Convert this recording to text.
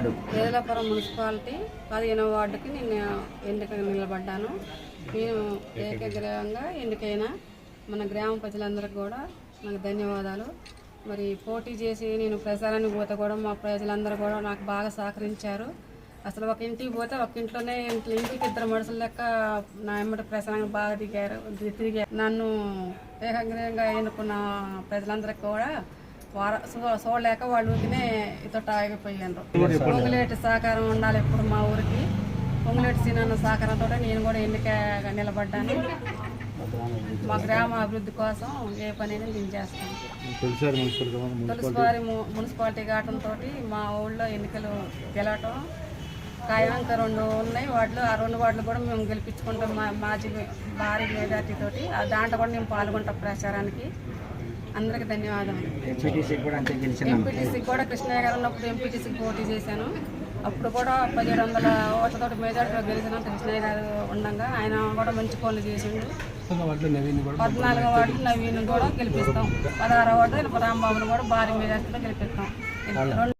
Ward ఏదలాపురం municipality 15వ వార్డుకి నేను ఎన్నికగా నిలబడ్డాను. నేను ఏకగ్రీవంగా ఎన్నికైన మన గ్రామ ప్రజలందరికీ కూడా నాకు ధన్యవాదాలు. మరి పోటీ చేసి నేను ప్రచారానికి పోతే కూడా మా ప్రజలందరూ కూడా నాకు బాగా సహకరించారు. అసలు ఒక ఇంటికి పోతే ఒక ఇంట్లోనే ఇంటికి ఇద్దరు మనుషుల లెక్క నా ఎమ్మటి ప్రచారానికి బాగా తిరిగారు. నన్ను ఏకగ్రీవంగా ఎన్నుకున్న ప్రజలందరికీ కూడా చూడలేక వాళ్ళు ఊరికినే ఇతోట ఆగిపోయారు. పొంగులేటి సహకారం ఉండాలి ఎప్పుడు మా ఊరికి. పొంగులేటి సీనన్న సహకారంతో నేను కూడా ఎన్నికగా నిలబడ్డాను. మా గ్రామ అభివృద్ధి కోసం ఏ పనైనా నేను చేస్తాను. తొలిసారి మున్సిపాలిటీ కావడంతో మా ఊళ్ళో ఎన్నికలు గెలవటం ఖాయంగా 2 ఉన్నాయి వార్డులు. ఆ 2 వార్డులు కూడా మేము గెలిపించుకుంటాం మాజీ భారీ మెజార్టీ తోటి. దాంట్లో కూడా నేను పాల్గొంటాం ప్రచారానికి. అందరికీ ధన్యవాదాలు. ఎంపీటీసీకి కూడా కృష్ణయ్య గారు ఉన్నప్పుడు ఎంపీటీసీకి పోటీ చేశాను. అప్పుడు కూడా 1700 ఓట్లతో మెజార్టీలో గెలిచిన కృష్ణయ్య గారు ఉండగా ఆయన కూడా మంచి పనులు చేసిండు. 14వ వార్డు నవీన్ కూడా గెలిపిస్తాం. 16వ వార్డు రాంబాబును కూడా భారీ మెజార్టీలో గెలిపిస్తాం.